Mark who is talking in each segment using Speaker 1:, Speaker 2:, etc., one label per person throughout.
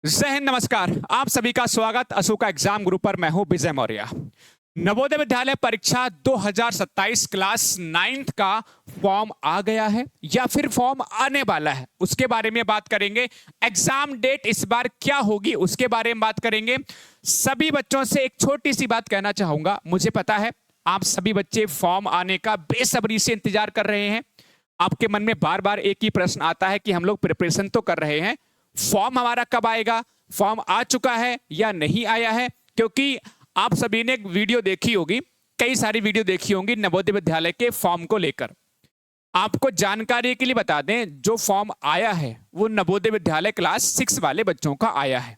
Speaker 1: जय हिंद, नमस्कार। आप सभी का स्वागत अशोका एग्जाम ग्रुप पर। मैं हूं विजय मौर्य। नवोदय विद्यालय परीक्षा 2027 क्लास 9th का फॉर्म आ गया है या फिर फॉर्म आने वाला है, उसके बारे में बात करेंगे। एग्जाम डेट इस बार क्या होगी उसके बारे में बात करेंगे। सभी बच्चों से एक छोटी सी बात कहना चाहूंगा। मुझे पता है आप सभी बच्चे फॉर्म आने का बेसब्री से इंतजार कर रहे हैं। आपके मन में बार बार एक ही प्रश्न आता है कि हम लोग प्रिपरेशन तो कर रहे हैं, फॉर्म हमारा कब आएगा, फॉर्म आ चुका है या नहीं आया है। क्योंकि आप सभी ने एक वीडियो देखी होगी, कई सारी वीडियो देखी होंगी नवोदय विद्यालय के फॉर्म को लेकर। आपको जानकारी के लिए बता दें, जो फॉर्म आया है वो नवोदय विद्यालय क्लास 6 वाले बच्चों का आया है।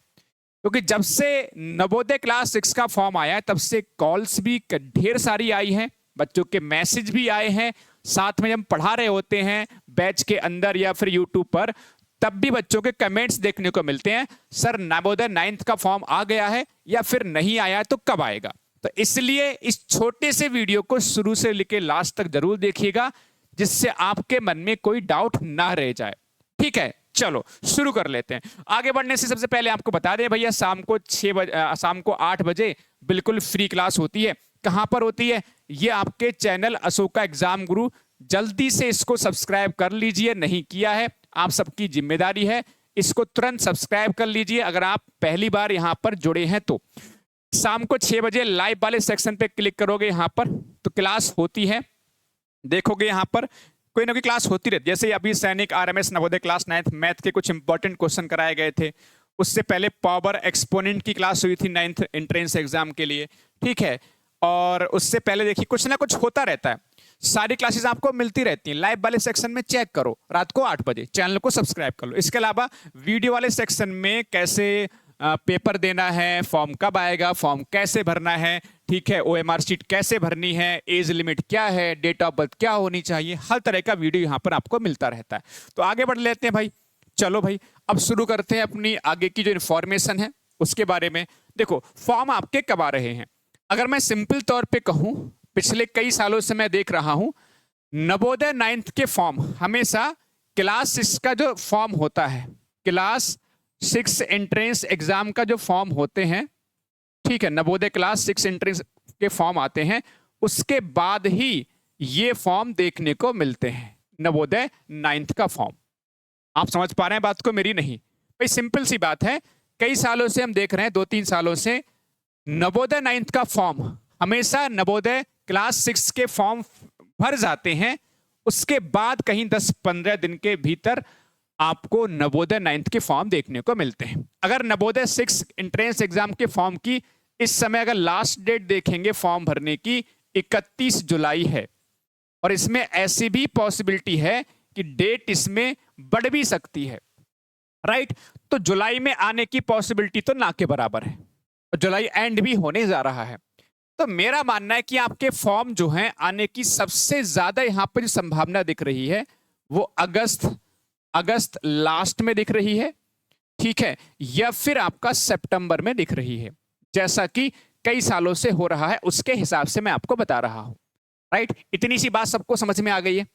Speaker 1: क्योंकि जब से नवोदय क्लास 6 का फॉर्म आया है तब से कॉल्स भी ढेर सारी आई हैं, बच्चों के मैसेज भी आए हैं। साथ में हम पढ़ा रहे होते हैं बैच के अंदर या फिर यूट्यूब पर, तब भी बच्चों के कमेंट्स देखने को मिलते हैं, सर नवोदय 9th का फॉर्म आ गया है या फिर नहीं आया तो कब आएगा। तो इसलिए इस छोटे से वीडियो को शुरू से लेकर लास्ट तक जरूर देखिएगा, जिससे आपके मन में कोई डाउट ना रह जाए। ठीक है, चलो शुरू कर लेते हैं। आगे बढ़ने से सबसे पहले आपको बता दें भैया, शाम को 8 बजे बिल्कुल फ्री क्लास होती है। कहां पर होती है? ये आपके चैनल अशोका एग्जाम गुरु। जल्दी से इसको सब्सक्राइब कर लीजिए, नहीं किया है आप सबकी जिम्मेदारी है, इसको तुरंत सब्सक्राइब कर लीजिए अगर आप पहली बार यहां पर जुड़े हैं तो। शाम को 6 बजे लाइव वाले सेक्शन पे क्लिक करोगे यहां पर तो क्लास होती है। देखोगे यहां पर कोई ना कोई क्लास होती रहती है। जैसे अभी सैनिक RMS Navodaya class 9th math के कुछ इंपॉर्टेंट क्वेश्चन कराए गए थे। उससे पहले पावर एक्सपोनेंट की क्लास हुई थी 9th एंट्रेंस एग्जाम के लिए। ठीक है, और उससे पहले देखिए कुछ ना कुछ होता रहता है। सारी क्लासेस आपको मिलती रहती हैं। लाइव वाले सेक्शन में चेक करो, रात को 8 बजे चैनल को सब्सक्राइब कर लो। इसके अलावा वीडियो वाले सेक्शन में कैसे पेपर देना है, फॉर्म कब आएगा, फॉर्म कैसे भरना है, ठीक है, ओएमआर शीट कैसे भरनी है, एज लिमिट क्या है, डेट ऑफ बर्थ क्या होनी चाहिए, हर तरह का वीडियो यहाँ पर आपको मिलता रहता है। तो आगे बढ़ लेते हैं भाई। चलो भाई, अब शुरू करते हैं अपनी आगे की जो इन्फॉर्मेशन है उसके बारे में। देखो, फॉर्म आपके कब आ रहे हैं। अगर मैं सिंपल तौर पे कहूं, पिछले कई सालों से मैं देख रहा हूं नवोदय 9th के फॉर्म हमेशा क्लास 6 का जो फॉर्म होता है, क्लास 6 एंट्रेंस एग्जाम का जो फॉर्म होते हैं, ठीक है, नवोदय क्लास 6 एंट्रेंस के फॉर्म आते हैं, उसके बाद ही ये फॉर्म देखने को मिलते हैं, नवोदय 9th का फॉर्म। आप समझ पा रहे हैं बात को मेरी? नहीं भाई, सिंपल सी बात है। कई सालों से हम देख रहे हैं, 2-3 सालों से नवोदय 9th का फॉर्म हमेशा नवोदय क्लास 6 के फॉर्म भर जाते हैं, उसके बाद कहीं 10-15 दिन के भीतर आपको नवोदय 9th के फॉर्म देखने को मिलते हैं। अगर नवोदय 6 एंट्रेंस एग्जाम के फॉर्म की इस समय अगर लास्ट डेट देखेंगे फॉर्म भरने की, 31 जुलाई है। और इसमें ऐसी भी पॉसिबिलिटी है कि डेट इसमें बढ़ भी सकती है, राइट। तो जुलाई में आने की पॉसिबिलिटी तो ना के बराबर है, और जुलाई एंड भी होने जा रहा है। तो मेरा मानना है कि आपके फॉर्म जो हैं आने की सबसे ज्यादा यहां पर जो संभावना दिख रही है वो अगस्त लास्ट में दिख रही है, ठीक है, या फिर आपका सितंबर में दिख रही है, जैसा कि कई सालों से हो रहा है उसके हिसाब से मैं आपको बता रहा हूं, राइट। इतनी सी बात सबको समझ में आ गई है।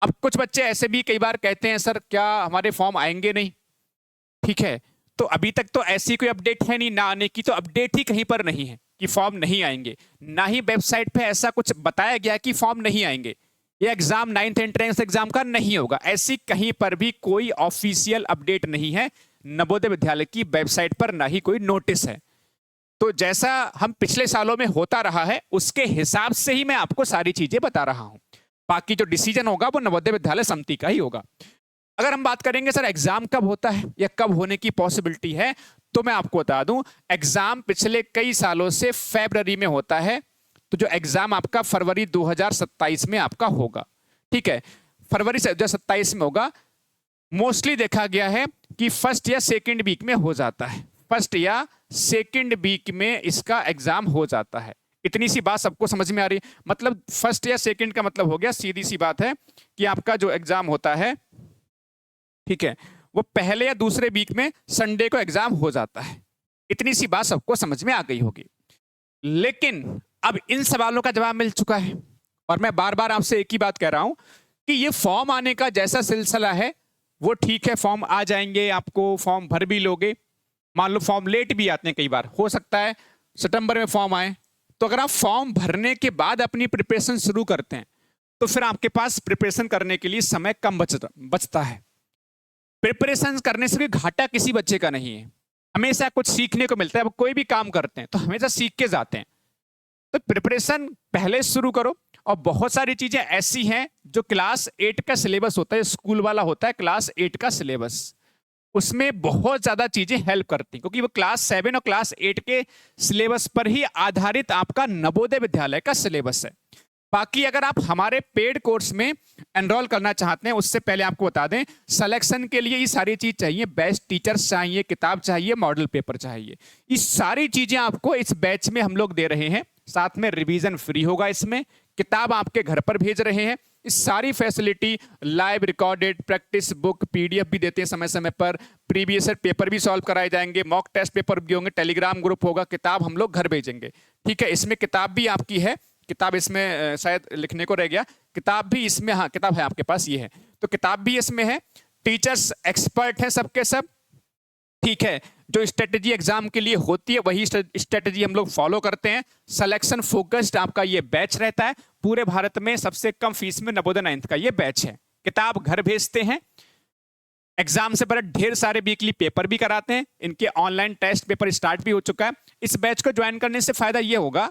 Speaker 1: अब कुछ बच्चे ऐसे भी कई बार कहते हैं, सर क्या हमारे फॉर्म आएंगे नहीं? ठीक है, तो अभी तक तो ऐसी कोई अपडेट है नहीं, ना आने की तो अपडेट ही कहीं पर नहीं है कि फॉर्म नहीं आएंगे। ना ही वेबसाइट पे ऐसा कुछ बताया गया कि फॉर्म नहीं आएंगे, ये एग्जाम 9th एंट्रेंस एग्जाम का नहीं होगा, ऐसी कहीं पर भी कोई ऑफिशियल अपडेट नहीं है नवोदय विद्यालय की वेबसाइट पर, ना ही कोई नोटिस है। तो जैसा हम पिछले सालों में होता रहा है उसके हिसाब से ही मैं आपको सारी चीजें बता रहा हूं। बाकी जो डिसीजन होगा वो नवोदय विद्यालय समिति का ही होगा। अगर हम बात करेंगे सर एग्जाम कब होता है या कब होने की पॉसिबिलिटी है, तो मैं आपको बता दूं एग्जाम पिछले कई सालों से फरवरी में होता है। तो जो एग्जाम आपका फरवरी 2027 में आपका होगा, ठीक है, फरवरी 2027 में होगा। मोस्टली देखा गया है कि फर्स्ट या सेकंड वीक में हो जाता है, फर्स्ट या सेकंड वीक में इसका एग्जाम हो जाता है। इतनी सी बात सबको समझ में आ रही है? मतलब फर्स्ट या सेकंड का मतलब हो गया, सीधी सी बात है कि आपका जो एग्जाम होता है, ठीक है, वो पहले या दूसरे वीक में संडे को एग्जाम हो जाता है। इतनी सी बात सबको समझ में आ गई होगी। लेकिन अब इन सवालों का जवाब मिल चुका है, और मैं बार बार आपसे एक ही बात कह रहा हूं कि ये फॉर्म आने का जैसा सिलसिला है वो ठीक है, फॉर्म आ जाएंगे, आपको फॉर्म भर भी लोगे, मान लो फॉर्म लेट भी आते हैं, कई बार हो सकता है सितंबर में फॉर्म आए, तो अगर आप फॉर्म भरने के बाद अपनी प्रिपरेशन शुरू करते हैं तो फिर आपके पास प्रिपरेशन करने के लिए समय कम बचता है। प्रिपरेशन करने से कोई घाटा किसी बच्चे का नहीं है, हमेशा कुछ सीखने को मिलता है। अब कोई भी काम करते हैं तो हमेशा सीख के जाते हैं, तो प्रिपरेशन पहले शुरू करो। और बहुत सारी चीजें ऐसी हैं जो क्लास 8 का सिलेबस होता है, स्कूल वाला होता है क्लास 8 का सिलेबस, उसमें बहुत ज्यादा चीजें हेल्प करती हैं, क्योंकि वो क्लास 7 और क्लास 8 के सिलेबस पर ही आधारित आपका नवोदय विद्यालय का सिलेबस है। बाकी अगर आप हमारे पेड कोर्स में एनरोल करना चाहते हैं, उससे पहले आपको बता दें, सिलेक्शन के लिए ये सारी चीज चाहिए, बेस्ट टीचर्स चाहिए, किताब चाहिए, मॉडल पेपर चाहिए। ये सारी चीजें आपको इस बैच में हम लोग दे रहे हैं, साथ में रिवीजन फ्री होगा, इसमें किताब आपके घर पर भेज रहे हैं। इस सारी facility, live recorded practice book, PDF भी देते हैं समय समय पर, प्रीवियस पेपर भी सॉल्व कराए जाएंगे, मॉक टेस्ट पेपर भी होंगे, टेलीग्राम ग्रुप होगा, किताब हम लोग घर भेजेंगे। ठीक है, इसमें किताब भी आपकी है, किताब इसमें शायद लिखने को रह गया, किताब भी इसमें, हाँ किताब है आपके पास, ये है, तो किताब भी इसमें है। टीचर्स एक्सपर्ट हैं सबके सब, ठीक है। जो स्ट्रेटेजी एग्जाम के लिए होती है वही स्ट्रेटेजी हम लोग फॉलो करते हैं। सिलेक्शन फोकस्ड आपका ये बैच रहता है, पूरे भारत में सबसे कम फीस में नवोदय 9th का ये बैच है। किताब घर भेजते हैं, एग्जाम से पहले ढेर सारे वीकली पेपर भी कराते हैं, इनके ऑनलाइन टेस्ट पेपर स्टार्ट भी हो चुका है। इस बैच को ज्वाइन करने से फायदा ये होगा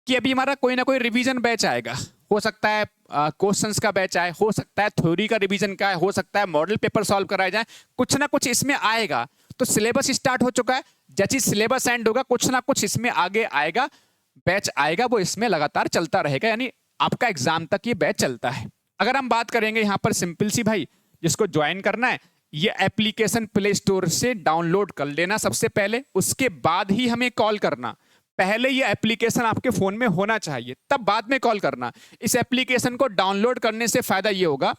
Speaker 1: कि अभी हमारा कोई ना कोई रिवीजन बैच आएगा, हो सकता है क्वेश्चंस का बैच आए, हो सकता है थ्योरी का रिवीजन का है, हो सकता है मॉडल पेपर सॉल्व कराए जाए, कुछ ना कुछ इसमें आएगा। तो सिलेबस स्टार्ट हो चुका है, जैसे सिलेबस एंड होगा कुछ ना कुछ इसमें आगे आएगा, बैच आएगा, वो इसमें लगातार चलता रहेगा, यानी आपका एग्जाम तक ये बैच चलता है। अगर हम बात करेंगे यहाँ पर सिंपल सी भाई, जिसको ज्वाइन करना है ये एप्लीकेशन प्ले स्टोर से डाउनलोड कर लेना सबसे पहले, उसके बाद ही हमें कॉल करना। पहले ये एप्लीकेशन आपके फोन में होना चाहिए, तब बाद में कॉल करना। इस एप्लीकेशन को डाउनलोड करने से फायदा ये होगा,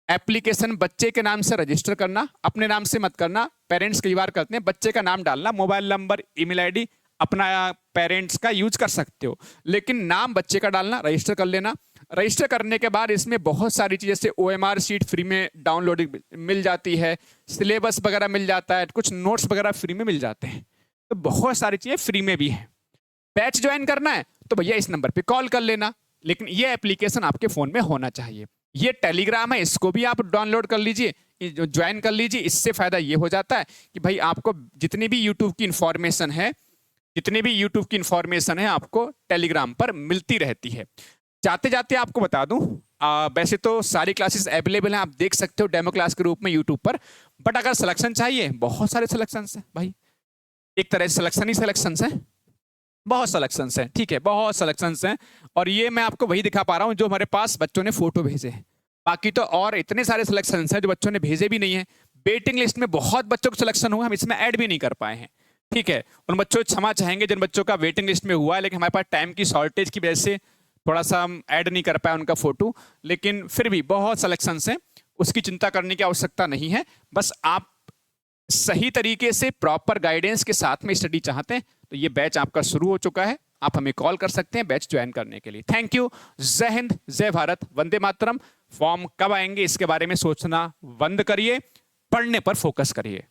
Speaker 1: एप्लीकेशन बच्चे के नाम से रजिस्टर करना, अपने नाम से मत करना, पेरेंट्स कई बार करते हैं, बच्चे का नाम डालना, मोबाइल नंबर, ईमेल आईडी अपना पेरेंट्स का यूज कर सकते हो, लेकिन नाम बच्चे का डालना, रजिस्टर कर लेना। रजिस्टर करने के बाद इसमें बहुत सारी चीज़ें, जैसे OMR शीट फ्री में डाउनलोडिंग मिल जाती है, सिलेबस वगैरह मिल जाता है, कुछ नोट्स वगैरह फ्री में मिल जाते हैं, तो बहुत सारी चीज़ें फ्री में भी हैं। बैच ज्वाइन करना है तो भैया इस नंबर पे कॉल कर लेना, लेकिन ये एप्लीकेशन आपके फ़ोन में होना चाहिए। ये टेलीग्राम है, इसको भी आप डाउनलोड कर लीजिए, ज्वाइन कर लीजिए। इससे फ़ायदा ये हो जाता है कि भाई आपको जितनी भी यूट्यूब की इंफॉर्मेशन है, आपको टेलीग्राम पर मिलती रहती है। जाते जाते आपको बता दूं, वैसे तो सारी क्लासेस अवेलेबल हैं, आप देख सकते हो डेमो क्लास के रूप में यूट्यूब पर, बट अगर सिलेक्शन चाहिए, बहुत सारे सिलेक्शंस हैं भाई, एक तरह से सिलेक्शन ही सिलेक्शंस हैं, बहुत सिलेक्शंस हैं, ठीक है, बहुत सिलेक्शंस हैं। और ये मैं आपको वही दिखा पा रहा हूँ जो हमारे पास बच्चों ने फोटो भेजे हैं, बाकी तो और इतने सारे सिलेक्शंस हैं जो बच्चों ने भेजे भी नहीं है। वेटिंग लिस्ट में बहुत बच्चों का सिलेक्शन हुआ, हम इसमें ऐड भी नहीं कर पाए हैं, ठीक है। उन बच्चों को क्षमा चाहेंगे जिन बच्चों का वेटिंग लिस्ट में हुआ है, लेकिन हमारे पास टाइम की शॉर्टेज की वजह से थोड़ा सा हम ऐड नहीं कर पाए उनका फोटो, लेकिन फिर भी बहुत सिलेक्शंस हैं, उसकी चिंता करने की आवश्यकता नहीं है। बस आप सही तरीके से प्रॉपर गाइडेंस के साथ में स्टडी चाहते हैं तो ये बैच आपका शुरू हो चुका है, आप हमें कॉल कर सकते हैं बैच ज्वाइन करने के लिए। थैंक यू, जय हिंद, जय भारत, वंदे मातरम। फॉर्म कब आएंगे इसके बारे में सोचना बंद करिए, पढ़ने पर फोकस करिए।